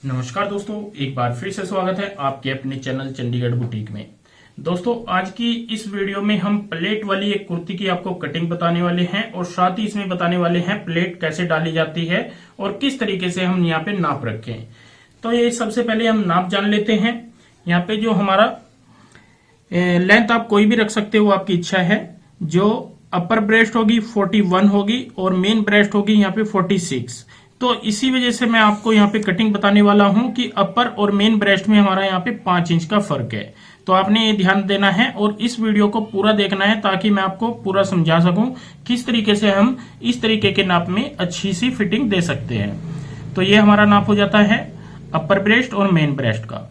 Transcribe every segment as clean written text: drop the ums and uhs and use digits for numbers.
नमस्कार दोस्तों, एक बार फिर से स्वागत है आपके अपने चैनल चंडीगढ़ बुटीक में। दोस्तों, आज की इस वीडियो में हम प्लेट वाली एक कुर्ती की आपको कटिंग बताने वाले हैं और साथ ही इसमें बताने वाले हैं प्लेट कैसे डाली जाती है और किस तरीके से हम यहाँ पे नाप रखें। तो ये सबसे पहले हम नाप जान लेते हैं। यहाँ पे जो हमारा लेंथ आप कोई भी रख सकते हो, आपकी इच्छा है। जो अपर ब्रेस्ट होगी 41 होगी और मेन ब्रेस्ट होगी यहाँ पे 46। तो इसी वजह से मैं आपको यहाँ पे कटिंग बताने वाला हूं कि अपर और मेन ब्रेस्ट में हमारा यहाँ पे 5 इंच का फर्क है। तो आपने ये ध्यान देना है और इस वीडियो को पूरा देखना है ताकि मैं आपको पूरा समझा सकूं किस तरीके से हम इस तरीके के नाप में अच्छी सी फिटिंग दे सकते हैं। तो ये हमारा नाप हो जाता है अपर ब्रेस्ट और मेन ब्रेस्ट का।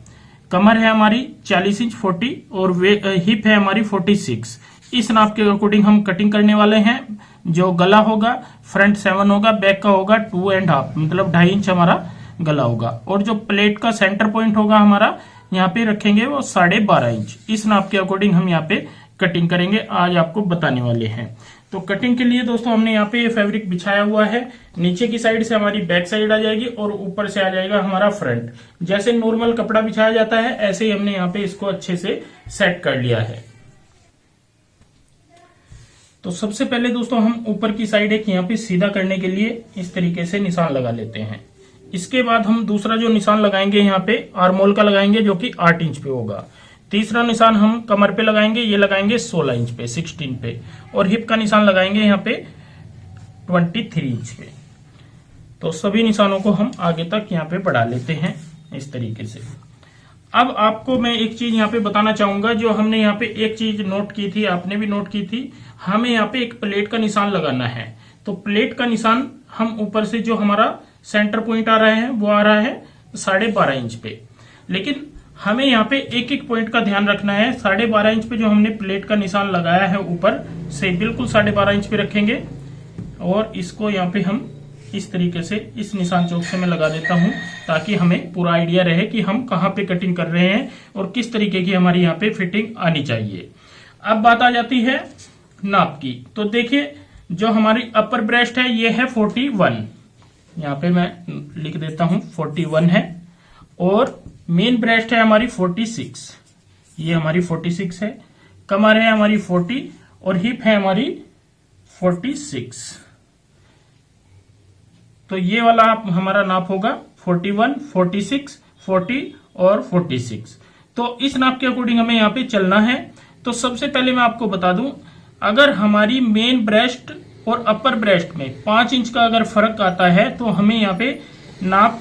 कमर है हमारी 40 इंच 40 और हिप है हमारी 46। इस नाप के अकॉर्डिंग हम कटिंग करने वाले हैं। जो गला होगा फ्रंट 7 होगा, बैक का होगा 2.5, मतलब 2.5 इंच हमारा गला होगा। और जो प्लेट का सेंटर पॉइंट होगा हमारा यहाँ पे रखेंगे वो 12.5 इंच। इस नाप के अकॉर्डिंग हम यहाँ पे कटिंग करेंगे, आज आपको बताने वाले हैं। तो कटिंग के लिए दोस्तों हमने यहाँ पे ये फैब्रिक बिछाया हुआ है। नीचे की साइड से हमारी बैक साइड आ जाएगी और ऊपर से आ जाएगा हमारा फ्रंट। जैसे नॉर्मल कपड़ा बिछाया जाता है ऐसे ही हमने यहाँ पे इसको अच्छे से सेट कर लिया है। तो सबसे पहले दोस्तों हम ऊपर की साइड एक यहाँ पे सीधा करने के लिए इस तरीके से निशान लगा लेते हैं। इसके बाद हम दूसरा जो निशान लगाएंगे यहाँ पे आर्मोल का लगाएंगे, जो कि 8 इंच पे होगा। तीसरा निशान हम कमर पे लगाएंगे, ये लगाएंगे 16 इंच पे 16 पे। और हिप का निशान लगाएंगे यहाँ पे 23 इंच पे। तो सभी निशानों को हम आगे तक यहाँ पे बढ़ा लेते हैं इस तरीके से। अब आपको मैं एक चीज यहाँ पे बताना चाहूंगा, जो हमने यहाँ पे एक चीज नोट की थी, आपने भी नोट की थी। हमें यहाँ पे एक प्लेट का निशान लगाना है। तो प्लेट का निशान हम ऊपर से जो हमारा सेंटर पॉइंट आ रहा है वो आ रहा है 12.5 इंच पे। लेकिन हमें यहाँ पे एक एक पॉइंट का ध्यान रखना है। 12.5 इंच पे जो हमने प्लेट का निशान लगाया है ऊपर से बिल्कुल 12.5 इंच पे रखेंगे। और इसको यहाँ पे हम इस तरीके से इस निशान चौक से मैं लगा देता हूं ताकि हमें पूरा आइडिया रहे कि हम कहां पे कटिंग कर रहे हैं और किस तरीके की हमारी यहाँ पे फिटिंग आनी चाहिए। अब बात आ जाती है नाप की। तो देखिए, जो हमारी अपर ब्रेस्ट है ये है 41, यहाँ पे मैं लिख देता हूं 41 है। और मेन ब्रेस्ट है हमारी 46, ये हमारी 46 है। कमर है हमारी 40 और हिप है हमारी 46। तो ये वाला हमारा नाप होगा 41, 46, 40 और 46। तो इस नाप के अकॉर्डिंग हमें यहाँ पे चलना है। तो सबसे पहले मैं आपको बता दूं, अगर हमारी मेन ब्रेस्ट और अपर ब्रेस्ट में 5 इंच का अगर फर्क आता है तो हमें यहाँ पे नाप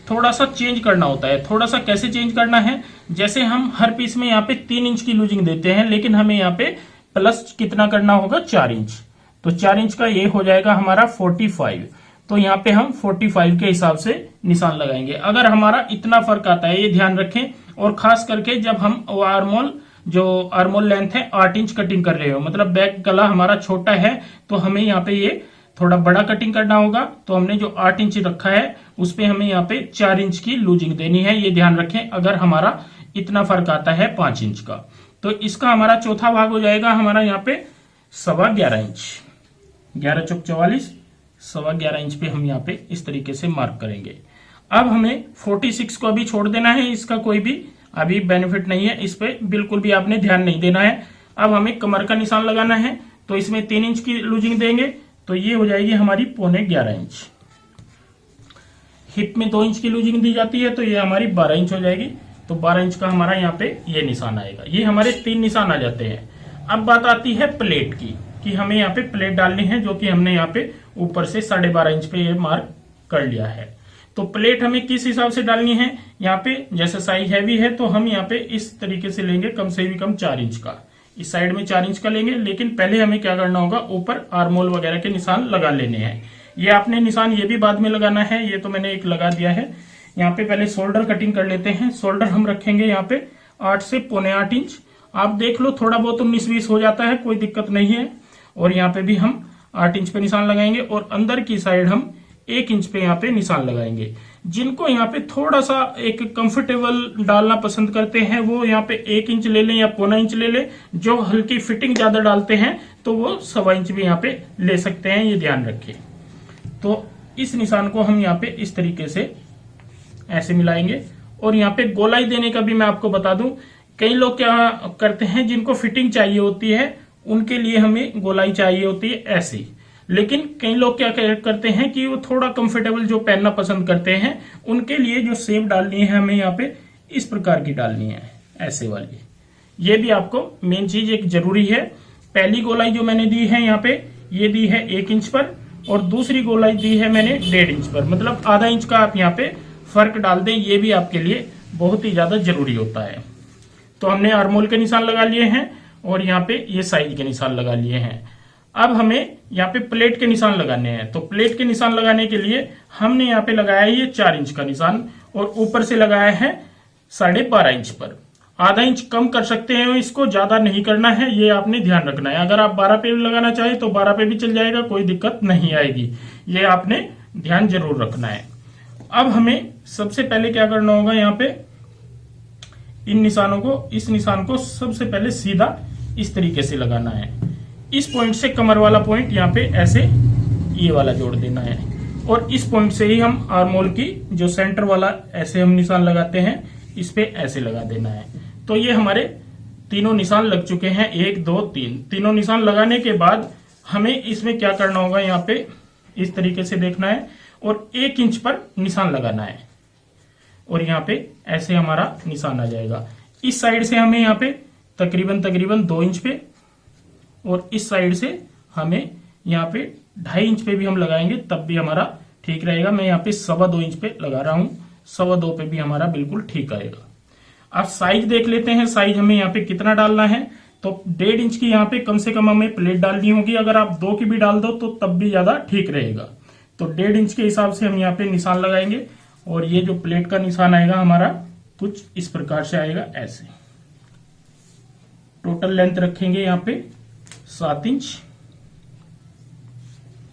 थोड़ा सा चेंज करना होता है। थोड़ा सा कैसे चेंज करना है, जैसे हम हर पीस में यहाँ पे 3 इंच की लूजिंग देते हैं, लेकिन हमें यहाँ पे प्लस कितना करना होगा 4 इंच। तो 4 इंच का ये हो जाएगा हमारा 45। तो यहाँ पे हम 45 के हिसाब से निशान लगाएंगे। अगर हमारा इतना फर्क आता है, ये ध्यान रखें। और खास करके जब हम आर्मोल लेंथ है 8 इंच कटिंग कर रहे हो, मतलब बैक गला हमारा छोटा है, तो हमें यहाँ पे ये थोड़ा बड़ा कटिंग करना होगा। तो हमने जो 8 इंच रखा है उस पे हमें यहाँ पे 4 इंच की लूजिंग देनी है, ये ध्यान रखें। अगर हमारा इतना फर्क आता है 5 इंच का, तो इसका हमारा चौथा भाग हो जाएगा हमारा यहाँ पे 11.25 इंच। 11 चौक 44, 11.25 इंच पे हम यहाँ पे इस तरीके से मार्क करेंगे। अब हमें 46 को अभी छोड़ देना है, इसका कोई भी अभी बेनिफिट नहीं है, इस पे बिल्कुल भी आपने ध्यान नहीं देना है। अब हमें कमर का निशान लगाना है, तो इसमें 3 इंच की लूजिंग देंगे, तो ये हो जाएगी हमारी 11.25 इंच। हिप में 2 इंच की लूजिंग दी जाती है, तो ये हमारी 12 इंच हो जाएगी। तो 12 इंच का हमारा यहाँ पे ये निशान आएगा। ये हमारे 3 निशान आ जाते हैं। अब बात आती है प्लेट की, कि हमें यहाँ पे प्लेट डालनी है, जो कि हमने यहाँ पे ऊपर से 12.5 इंच पे ये मार्क कर लिया है। तो प्लेट हमें किस हिसाब से डालनी है, यहाँ पे जैसे साइज हैवी है तो हम यहाँ पे इस तरीके से लेंगे, कम से भी कम 4 इंच का। इस साइड में 4 इंच का लेंगे, लेकिन पहले हमें क्या करना होगा, ऊपर आर्मोल वगैरह के निशान लगा लेने हैं। ये आपने निशान ये भी बाद में लगाना है, ये तो मैंने एक लगा दिया है। यहाँ पे पहले शोल्डर कटिंग कर लेते हैं। शोल्डर हम रखेंगे यहाँ पे 8 से 8.25 इंच। आप देख लो, थोड़ा बहुत 19-20 हो जाता है, कोई दिक्कत नहीं है। और यहाँ पे भी हम 8 इंच पे निशान लगाएंगे और अंदर की साइड हम 1 इंच पे यहाँ पे निशान लगाएंगे। जिनको यहाँ पे थोड़ा सा एक कंफर्टेबल डालना पसंद करते हैं वो यहाँ पे 1 इंच ले लें या 1.25 इंच ले लें। जो हल्की फिटिंग ज्यादा डालते हैं तो वो 1.25 इंच भी यहाँ पे ले सकते हैं, ये ध्यान रखें। तो इस निशान को हम यहाँ पे इस तरीके से ऐसे मिलाएंगे। और यहाँ पे गोलाई देने का भी मैं आपको बता दूं, कई लोग क्या करते हैं, जिनको फिटिंग चाहिए होती है उनके लिए हमें गोलाई चाहिए होती है ऐसी, लेकिन कई लोग क्या करते हैं कि वो थोड़ा कंफर्टेबल जो पहनना पसंद करते हैं, उनके लिए जो शेप डालनी है हमें यहाँ पे इस प्रकार की डालनी है, ऐसे वाली। ये भी आपको मेन चीज एक जरूरी है। पहली गोलाई जो मैंने दी है यहाँ पे, ये दी है 1 इंच पर, और दूसरी गोलाई दी है मैंने 1.5 इंच पर, मतलब आधा इंच का आप यहाँ पे फर्क डाल दें, ये भी आपके लिए बहुत ही ज्यादा जरूरी होता है। तो हमने आर्मोल के निशान लगा लिए हैं और यहाँ पे ये साइज के निशान लगा लिए हैं। अब हमें यहाँ पे प्लेट के निशान लगाने हैं। तो प्लेट के निशान लगाने के लिए हमने यहाँ पे लगाया है ये 4 इंच का निशान, और ऊपर से लगाया है 12.5 इंच पर। आधा इंच कम कर सकते हैं, इसको ज्यादा नहीं करना है, ये आपने ध्यान रखना है। अगर आप 12 पे भी लगाना चाहे तो 12 पे भी चल जाएगा, कोई दिक्कत नहीं आएगी, ये आपने ध्यान जरूर रखना है। अब हमें सबसे पहले क्या करना होगा, यहाँ पे इन निशानों को, इस निशान को सबसे पहले सीधा इस तरीके से लगाना है। इस पॉइंट से कमर वाला पॉइंट यहाँ पे ऐसे ये वाला जोड़ देना है, और इस पॉइंट से ही हम आर्मोल की जो सेंटर वाला ऐसे हम निशान लगाते हैं, इस पे ऐसे लगा देना है। तो ये हमारे तीनों निशान लग चुके हैं, 1 2 3। तीनों निशान लगाने के बाद हमें इसमें क्या करना होगा, यहाँ पे इस तरीके से देखना है और 1 इंच पर निशान लगाना है, और यहाँ पे ऐसे हमारा निशान आ जाएगा। इस साइड से हमें यहाँ पे तकरीबन 2 इंच पे, और इस साइड से हमें यहाँ पे 2.5 इंच पे भी हम लगाएंगे, तब भी हमारा ठीक रहेगा। मैं यहाँ पे 2.25 इंच पे लगा रहा हूँ, 2.25 पे भी हमारा बिल्कुल ठीक आएगा। अब साइज देख लेते हैं, साइज हमें यहाँ पे कितना डालना है। तो 1.5 इंच की यहाँ पे कम से कम हमें प्लेट डालनी होगी। अगर आप 2 की भी डाल दो तो तब भी ज्यादा ठीक रहेगा। तो 1.5 इंच के हिसाब से हम यहाँ पे निशान लगाएंगे, और ये जो प्लेट का निशान आएगा हमारा कुछ इस प्रकार से आएगा, ऐसे। टोटल लेंथ रखेंगे यहाँ पे 7 इंच।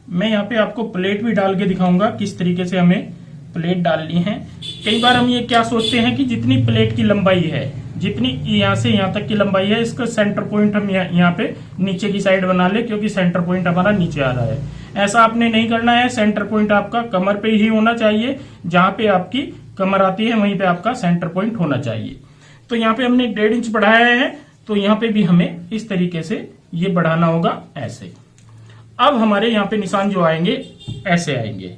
मैं यहाँ पे आपको प्लेट भी डाल के दिखाऊंगा किस तरीके से हमें प्लेट डालनी है। कई बार हम ये क्या सोचते हैं कि जितनी प्लेट की लंबाई है, जितनी यहाँ से यहाँ तक की लंबाई है, इसका सेंटर पॉइंट हम यहाँ पे नीचे की साइड बना ले, क्योंकि सेंटर पॉइंट हमारा नीचे आ रहा है। ऐसा आपने नहीं करना है। सेंटर पॉइंट आपका कमर पे ही होना चाहिए, जहां पे आपकी कमर आती है वहीं पे आपका सेंटर पॉइंट होना चाहिए। तो यहाँ पे हमने 1.5 इंच बढ़ाया है, तो यहाँ पे भी हमें इस तरीके से ये बढ़ाना होगा, ऐसे। अब हमारे यहाँ पे निशान जो आएंगे ऐसे आएंगे।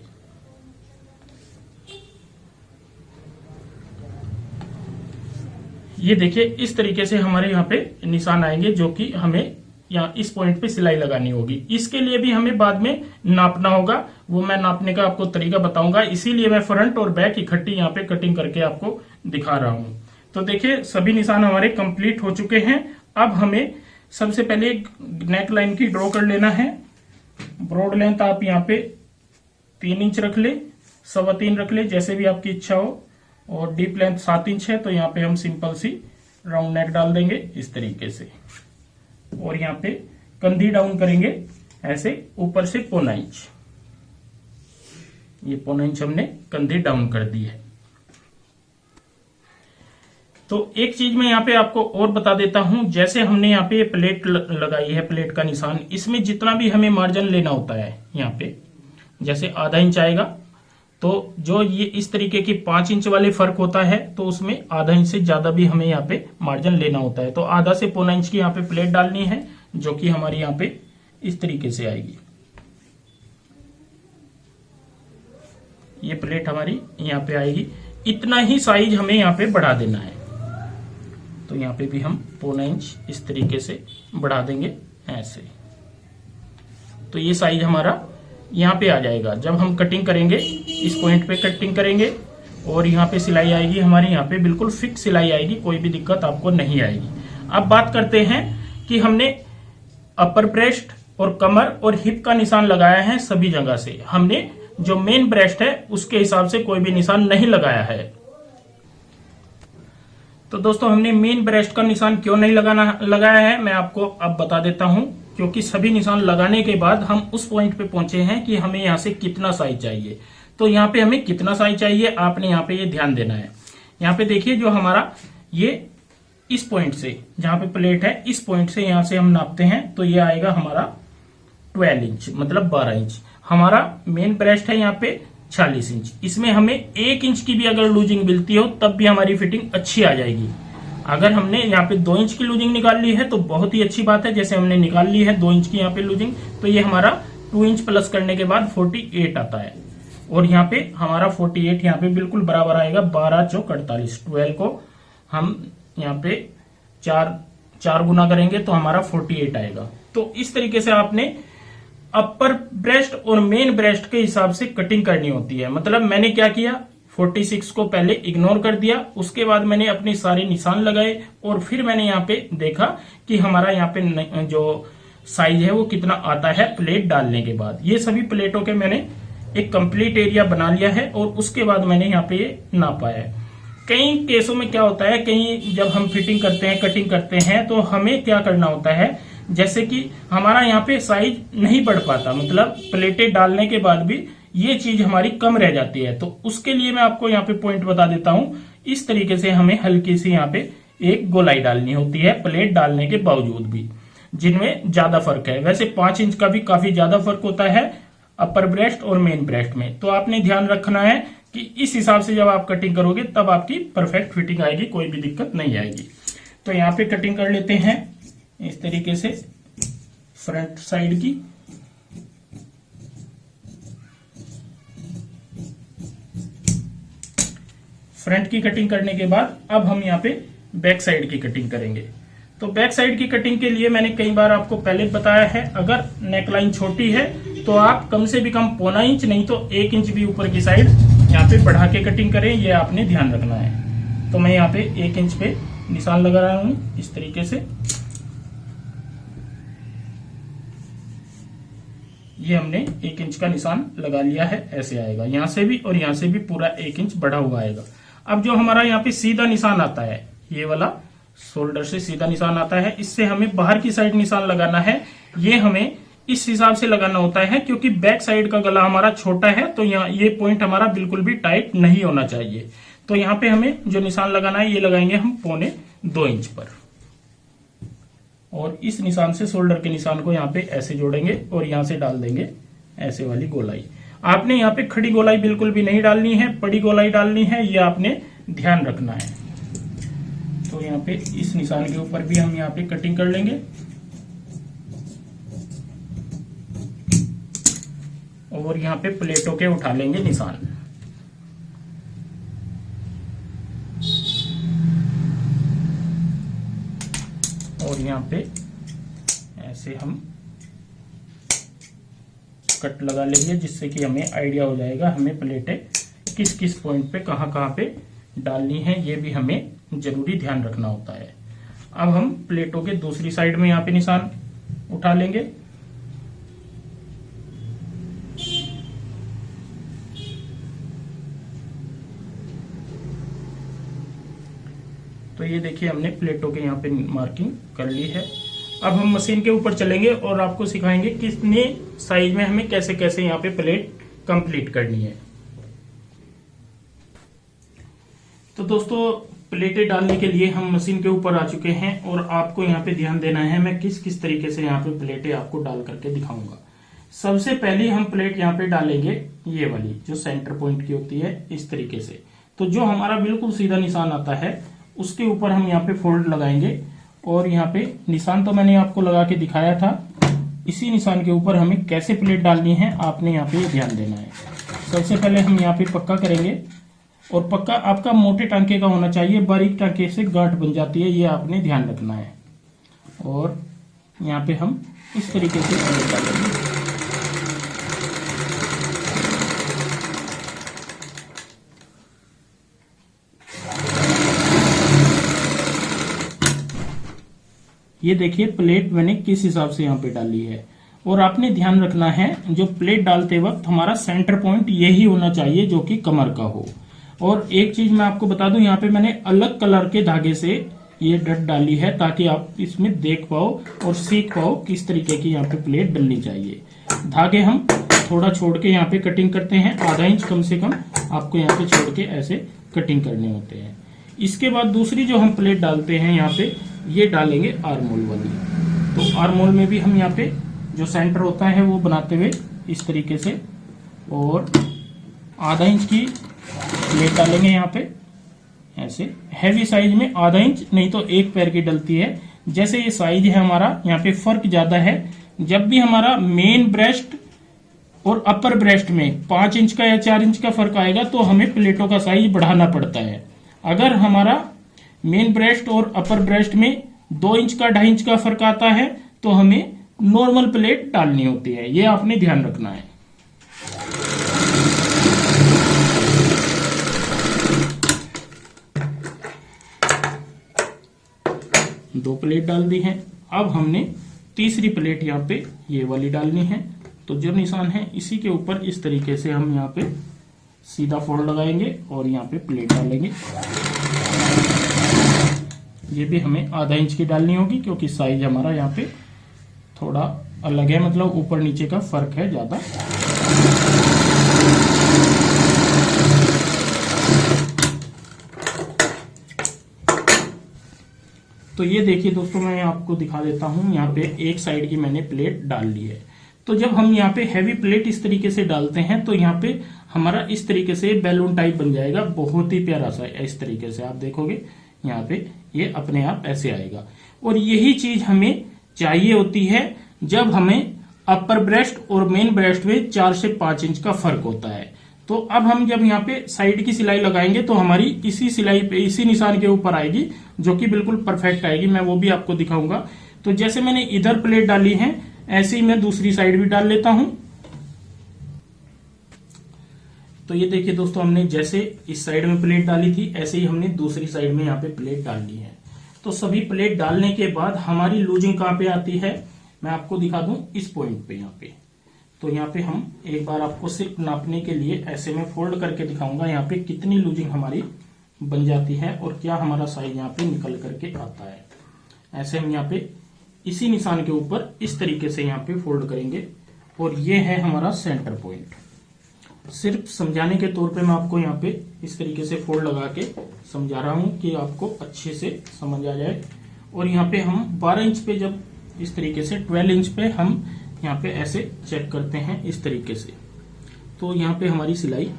ये देखिए इस तरीके से हमारे यहाँ पे निशान आएंगे, जो कि हमें यहाँ इस पॉइंट पे सिलाई लगानी होगी। इसके लिए भी हमें बाद में नापना होगा, वो मैं नापने का आपको तरीका बताऊंगा। इसीलिए मैं फ्रंट और बैक इकट्ठी यहाँ पे कटिंग करके आपको दिखा रहा हूँ। तो देखिए सभी निशान हमारे कंप्लीट हो चुके हैं। अब हमें सबसे पहले नेक लाइन की ड्रॉ कर लेना है। ब्रॉड लेंथ आप यहाँ पे 3 इंच रख ले, 3.25 रख ले, जैसे भी आपकी इच्छा हो। और डीप लेंथ 7 इंच है, तो यहाँ पे हम सिंपल सी राउंड नेक डाल देंगे इस तरीके से। और यहाँ पे कंधी डाउन करेंगे ऐसे ऊपर से 1.25 इंच। ये 1.25 इंच हमने कंधी डाउन कर दी है। तो एक चीज मैं यहाँ पे आपको और बता देता हूं, जैसे हमने यहाँ पे प्लेट लगाई है, प्लेट का निशान, इसमें जितना भी हमें मार्जिन लेना होता है, यहाँ पे जैसे आधा इंच आएगा, तो जो ये इस तरीके की 5 इंच वाले फर्क होता है, तो उसमें आधा इंच से ज्यादा भी हमें यहाँ पे मार्जिन लेना होता है। तो आधा से 1.25 इंच की यहाँ पे प्लेट डालनी है, जो कि हमारी यहाँ पे इस तरीके से आएगी। ये प्लेट हमारी यहाँ पे आएगी। इतना ही साइज हमें यहाँ पे बढ़ा देना है। तो यहाँ पे भी हम 1.25 इंच इस तरीके से बढ़ा देंगे ऐसे। तो ये साइज हमारा यहाँ पे आ जाएगा। जब हम कटिंग करेंगे, इस पॉइंट पे कटिंग करेंगे, और यहाँ पे सिलाई आएगी हमारी, यहाँ पे बिल्कुल फिक्स सिलाई आएगी, कोई भी दिक्कत आपको नहीं आएगी। अब बात करते हैं कि हमने अपर ब्रेस्ट और कमर और हिप का निशान लगाया है सभी जगह से। हमने जो मेन ब्रेस्ट है उसके हिसाब से कोई भी निशान नहीं लगाया है। तो दोस्तों हमने मेन ब्रेस्ट का निशान क्यों नहीं लगाया है, मैं आपको अब बता देता हूं। क्योंकि सभी निशान लगाने के बाद हम उस पॉइंट पे पहुंचे हैं कि हमें यहाँ से कितना साइज चाहिए। तो यहाँ पे हमें कितना साइज चाहिए, आपने यहाँ पे ये ध्यान देना है। यहाँ पे देखिए जो हमारा ये इस पॉइंट से, जहां पे प्लेट है, इस पॉइंट से यहाँ से हम नापते हैं, तो ये आएगा हमारा 12 इंच, मतलब 12 इंच। हमारा मेन ब्रेस्ट है यहाँ पे 46 इंच। इसमें हमें 1 इंच की भी अगर लूजिंग मिलती हो तब भी हमारी फिटिंग अच्छी आ जाएगी। अगर हमने यहाँ पे 2 इंच की लूजिंग निकाल ली है तो बहुत ही अच्छी बात है। जैसे हमने निकाल ली है 2 इंच की यहाँ पे लूजिंग, तो ये हमारा 2 इंच प्लस करने के बाद 48 आता है। और यहाँ पे हमारा 48 यहाँ पे बिल्कुल बराबर आएगा 12 चौक 48। 12 को हम यहाँ पे चार गुना करेंगे तो हमारा 48 आएगा। तो इस तरीके से आपने अपर ब्रेस्ट और मेन ब्रेस्ट के हिसाब से कटिंग करनी होती है। मतलब मैंने क्या किया, 46 को पहले इग्नोर कर दिया, उसके बाद मैंने अपने सारे निशान लगाए और फिर मैंने यहाँ पे देखा कि हमारा यहाँ पे जो साइज है वो कितना आता है प्लेट डालने के बाद। ये सभी प्लेटों के मैंने एक कंप्लीट एरिया बना लिया है और उसके बाद मैंने यहाँ पे ये नापा है। कई केसों में क्या होता है, कहीं जब हम फिटिंग करते हैं, कटिंग करते हैं, तो हमें क्या करना होता है, जैसे कि हमारा यहाँ पे साइज नहीं बढ़ पाता, मतलब प्लेटें डालने के बाद भी ये चीज हमारी कम रह जाती है। तो उसके लिए मैं आपको यहाँ पे पॉइंट बता देता हूं। इस तरीके से हमें हल्की सी यहाँ पे एक गोलाई डालनी होती है प्लेट डालने के बावजूद भी, जिनमें ज्यादा फर्क है। वैसे 5 इंच का भी काफी ज्यादा फर्क होता है अपर ब्रेस्ट और मेन ब्रेस्ट में। तो आपने ध्यान रखना है कि इस हिसाब से जब आप कटिंग करोगे तब आपकी परफेक्ट फिटिंग आएगी, कोई भी दिक्कत नहीं आएगी। तो यहाँ पे कटिंग कर लेते हैं इस तरीके से फ्रंट साइड की। फ्रंट की कटिंग करने के बाद अब हम यहाँ पे बैक साइड की कटिंग करेंगे। तो बैक साइड की कटिंग के लिए मैंने कई बार आपको पहले बताया है, अगर नेकलाइन छोटी है तो आप कम से भी कम 0.25 इंच नहीं तो 1 इंच भी ऊपर की साइड यहाँ पे बढ़ा के कटिंग करें, ये आपने ध्यान रखना है। तो मैं यहाँ पे 1 इंच पे निशान लगा रहा हूं इस तरीके से। ये हमने 1 इंच का निशान लगा लिया है, ऐसे आएगा यहाँ से भी और यहाँ से भी पूरा 1 इंच बढ़ा हुआ आएगा। अब जो हमारा यहाँ पे सीधा निशान आता है, ये वाला शोल्डर से सीधा निशान आता है, इससे हमें बाहर की साइड निशान लगाना है। ये हमें इस हिसाब से लगाना होता है क्योंकि बैक साइड का गला हमारा छोटा है, तो यहाँ ये पॉइंट हमारा बिल्कुल भी टाइट नहीं होना चाहिए। तो यहाँ पे हमें जो निशान लगाना है ये लगाएंगे हम 1.25 इंच पर, और इस निशान से शोल्डर के निशान को यहाँ पे ऐसे जोड़ेंगे और यहाँ से डाल देंगे ऐसे वाली गोलाई। आपने यहाँ पे खड़ी गोलाई बिल्कुल भी नहीं डालनी है, बड़ी गोलाई डालनी है, ये आपने ध्यान रखना है। तो यहाँ पे इस निशान के ऊपर भी हम यहाँ पे कटिंग कर लेंगे और यहाँ पे प्लेटों के उठा लेंगे निशान। और यहाँ पे ऐसे हम कट लगा लेंगे, जिससे कि हमें आइडिया हो जाएगा हमें प्लेटें किस किस पॉइंट पे कहाँ कहाँ पे डालनी है, ये भी हमें जरूरी ध्यान रखना होता है। अब हम प्लेटों के दूसरी साइड में यहाँ पे निशान उठा लेंगे। तो ये देखिए हमने प्लेटों के यहाँ पे मार्किंग कर ली है। अब हम मशीन के ऊपर चलेंगे और आपको सिखाएंगे कितने साइज में हमें कैसे कैसे यहाँ पे प्लेट कंप्लीट करनी है। तो दोस्तों प्लेटें डालने के लिए हम मशीन के ऊपर आ चुके हैं और आपको यहाँ पे ध्यान देना है, मैं किस किस तरीके से यहाँ पे प्लेटें आपको डाल करके दिखाऊंगा। सबसे पहले हम प्लेट यहाँ पे डालेंगे ये वाली जो सेंटर पॉइंट की होती है, इस तरीके से। तो जो हमारा बिल्कुल सीधा निशान आता है उसके ऊपर हम यहाँ पे फोल्ड लगाएंगे और यहाँ पे निशान तो मैंने आपको लगा के दिखाया था, इसी निशान के ऊपर हमें कैसे प्लेट डालनी है आपने यहाँ पे ध्यान देना है। सबसे पहले हम यहाँ पे पक्का करेंगे और पक्का आपका मोटे टांके का होना चाहिए, बारीक टांके से गांठ बन जाती है, ये आपने ध्यान रखना है। और यहाँ पे हम इस तरीके से प्लेट डालेंगे। ये देखिए प्लेट मैंने किस हिसाब से यहाँ पे डाली है। और आपने ध्यान रखना है जो प्लेट डालते वक्त हमारा सेंटर पॉइंट यही होना चाहिए जो कि कमर का हो। और एक चीज मैं आपको बता दूं, यहाँ पे मैंने अलग कलर के धागे से ये डट डाली है ताकि आप इसमें देख पाओ और सीख पाओ किस तरीके की यहाँ पे प्लेट डलनी चाहिए। धागे हम थोड़ा छोड़ के यहाँ पे कटिंग करते हैं, आधा इंच कम से कम आपको यहाँ पे छोड़ के ऐसे कटिंग करने होते हैं। इसके बाद दूसरी जो हम प्लेट डालते हैं यहाँ पे, ये डालेंगे आर्मोल वाली। तो आर्मोल में भी हम यहाँ पे जो सेंटर होता है वो बनाते हुए इस तरीके से, और आधा इंच की प्लेट डालेंगे यहाँ पे ऐसे। हैवी साइज में आधा इंच नहीं तो 1 पैर की डलती है। जैसे ये साइज है हमारा, यहाँ पे फर्क ज्यादा है। जब भी हमारा मेन ब्रेस्ट और अपर ब्रेस्ट में 5 इंच का या 4 इंच का फर्क आएगा तो हमें प्लेटों का साइज बढ़ाना पड़ता है। अगर हमारा मेन ब्रेस्ट और अपर ब्रेस्ट में 2 इंच का 2.5 इंच का फर्क आता है तो हमें नॉर्मल प्लेट डालनी होती है। ये आपने ध्यान रखना है। दो प्लेट डाल दी है। अब हमने तीसरी प्लेट यहाँ पे ये वाली डालनी है। तो जो निशान है इसी के ऊपर इस तरीके से हम यहाँ पे सीधा फोल्ड लगाएंगे और यहाँ पे प्लेट डालेंगे। ये भी हमें आधा इंच की डालनी होगी क्योंकि साइज हमारा यहाँ पे थोड़ा अलग है, मतलब ऊपर नीचे का फर्क है ज्यादा। तो ये देखिए दोस्तों, मैं आपको दिखा देता हूं। यहाँ पे एक साइड की मैंने प्लेट डाल ली है। तो जब हम यहाँ पे हैवी प्लेट इस तरीके से डालते हैं तो यहाँ पे हमारा इस तरीके से बैलून टाइप बन जाएगा, बहुत ही प्यारा सा। इस तरीके से आप देखोगे यहाँ पे ये अपने आप ऐसे आएगा। और यही चीज हमें चाहिए होती है जब हमें अपर ब्रेस्ट और मेन ब्रेस्ट में 4 से 5 इंच का फर्क होता है। तो अब हम जब यहाँ पे साइड की सिलाई लगाएंगे तो हमारी इसी सिलाई पे, इसी निशान के ऊपर आएगी, जो कि बिल्कुल परफेक्ट आएगी। मैं वो भी आपको दिखाऊंगा। तो जैसे मैंने इधर प्लेट डाली है ऐसे ही मैं दूसरी साइड भी डाल लेता हूं। तो ये देखिए दोस्तों, हमने जैसे इस साइड में प्लेट डाली थी ऐसे ही हमने दूसरी साइड में यहाँ पे प्लेट डालनी है। तो सभी प्लेट डालने के बाद हमारी लूजिंग कहाँ पे आती है मैं आपको दिखा दूं, इस पॉइंट पे यहाँ पे। तो यहाँ पे हम एक बार आपको सिर्फ नापने के लिए ऐसे में फोल्ड करके दिखाऊंगा यहाँ पे कितनी लूजिंग हमारी बन जाती है और क्या हमारा साइज यहाँ पे निकल करके आता है। ऐसे हम यहाँ पे इसी निशान के ऊपर इस तरीके से यहाँ पे फोल्ड करेंगे और ये है हमारा सेंटर पॉइंट। सिर्फ समझाने के तौर पे मैं आपको यहाँ पे इस तरीके से फोल्ड लगा के समझा रहा हूँ कि आपको अच्छे से समझ आ जाए। और यहाँ पे हम 12 इंच पे, जब इस तरीके से 12 इंच पे हम यहाँ पे ऐसे चेक करते हैं इस तरीके से, तो यहाँ पे हमारी सिलाई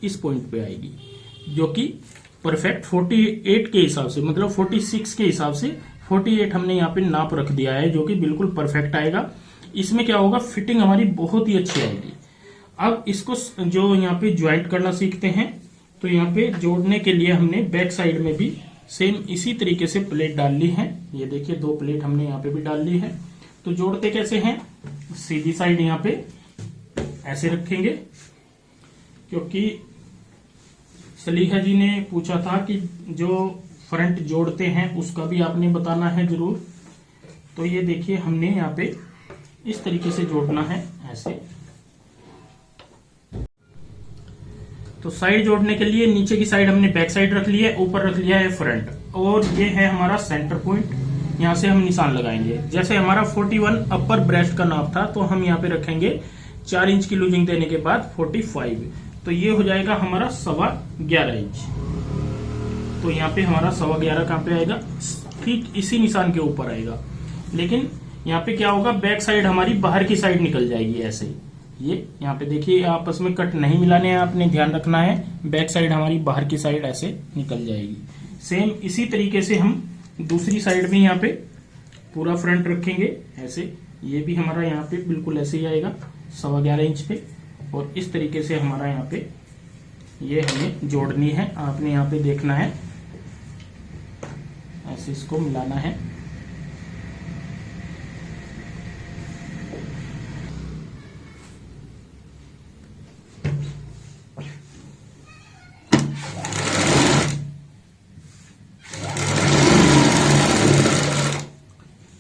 इस पॉइंट पे आएगी, जो कि परफेक्ट 48 के हिसाब से, मतलब 46 के हिसाब से 48 हमने यहाँ पे नाप रख दिया है, जो कि बिल्कुल परफेक्ट आएगा। इसमें क्या होगा, फिटिंग हमारी बहुत ही अच्छी आएगी। अब इसको जो यहाँ पे ज्वाइंट करना सीखते हैं, तो यहाँ पे जोड़ने के लिए हमने बैक साइड में भी सेम इसी तरीके से प्लेट डाल ली है। ये देखिए 2 प्लेट हमने यहाँ पे भी डाल ली है। तो जोड़ते कैसे हैं, सीधी साइड यहाँ पे ऐसे रखेंगे, क्योंकि सलीहा जी ने पूछा था कि जो फ्रंट जोड़ते हैं उसका भी आपने बताना है जरूर। तो ये देखिए हमने यहाँ पे इस तरीके से जोड़ना है ऐसे। तो साइड जोड़ने के लिए नीचे की साइड हमने बैक साइड रख ली है, ऊपर रख लिया है फ्रंट, और ये है हमारा सेंटर पॉइंट। यहाँ से हम निशान लगाएंगे। जैसे हमारा 41 अपर ब्रेस्ट का नाप था, तो हम यहाँ पे रखेंगे 4 इंच की लूजिंग देने के बाद 45, तो ये हो जाएगा हमारा 11.25 इंच। तो यहाँ पे हमारा 11.25 कहाँ पे आएगा, ठीक इसी निशान के ऊपर आएगा। लेकिन यहाँ पे क्या होगा, बैक साइड हमारी बाहर की साइड निकल जाएगी ऐसे ही। ये यहाँ पे देखिए आपस में कट नहीं मिलाने हैं, आपने ध्यान रखना है। बैक साइड हमारी बाहर की साइड ऐसे निकल जाएगी। सेम इसी तरीके से हम दूसरी साइड भी यहाँ पे पूरा फ्रंट रखेंगे ऐसे। ये भी हमारा यहाँ पे बिल्कुल ऐसे ही आएगा 11.25 इंच पे। और इस तरीके से हमारा यहाँ पे ये हमें जोड़नी है। आपने यहाँ पे देखना है, ऐसे इसको मिलाना है।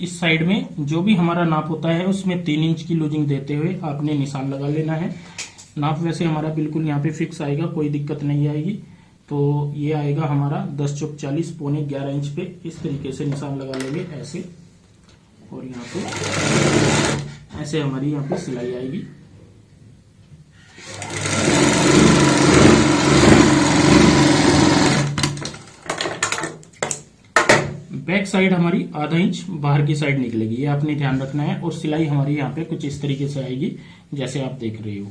इस साइड में जो भी हमारा नाप होता है उसमें 3 इंच की लूजिंग देते हुए आपने निशान लगा लेना है। नाप वैसे हमारा बिल्कुल यहाँ पे फिक्स आएगा, कोई दिक्कत नहीं आएगी। तो ये आएगा हमारा 10 चौक 40 पौने 11 इंच पे। इस तरीके से निशान लगा लेंगे ऐसे, और यहाँ पे ऐसे हमारी यहाँ पे सिलाई आएगी। बैक साइड हमारी आधा इंच बाहर की साइड निकलेगी, ये आपने ध्यान रखना है। और सिलाई हमारी यहाँ पे कुछ इस तरीके से आएगी जैसे आप देख रहे हो।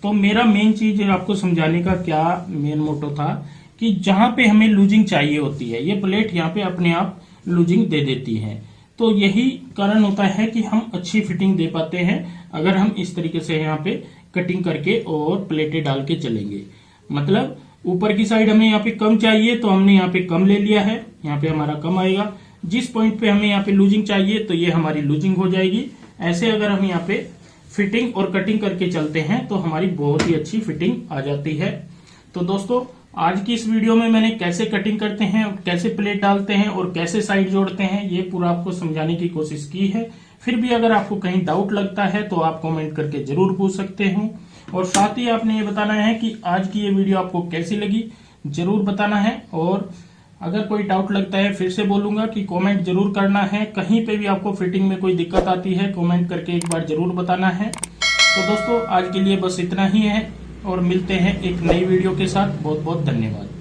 तो मेरा मेन चीज आपको समझाने का क्या मेन मोटो था कि जहां पे हमें लूजिंग चाहिए होती है, ये प्लेट यहाँ पे अपने आप लूजिंग दे देती है। तो यही कारण होता है कि हम अच्छी फिटिंग दे पाते हैं अगर हम इस तरीके से यहाँ पे कटिंग करके और प्लेटें डाल के चलेंगे। मतलब ऊपर की साइड हमें यहाँ पे कम चाहिए तो हमने यहाँ पे कम ले लिया है, यहाँ पे हमारा कम आएगा। जिस पॉइंट पे हमें यहाँ पे लूजिंग चाहिए तो ये हमारी लूजिंग हो जाएगी। ऐसे अगर हम यहाँ पे फिटिंग और कटिंग करके चलते हैं तो हमारी बहुत ही अच्छी फिटिंग आ जाती है। तो दोस्तों आज की इस वीडियो में मैंने कैसे कटिंग करते हैं, कैसे प्लेट डालते हैं और कैसे साइड जोड़ते हैं, ये पूरा आपको समझाने की कोशिश की है। फिर भी अगर आपको कहीं डाउट लगता है तो आप कमेंट करके जरूर पूछ सकते हैं। और साथ ही आपने ये बताना है कि आज की ये वीडियो आपको कैसी लगी, जरूर बताना है। और अगर कोई डाउट लगता है, फिर से बोलूंगा कि कमेंट जरूर करना है। कहीं पे भी आपको फिटिंग में कोई दिक्कत आती है, कमेंट करके एक बार जरूर बताना है। तो दोस्तों आज के लिए बस इतना ही है और मिलते हैं एक नई वीडियो के साथ। बहुत बहुत धन्यवाद।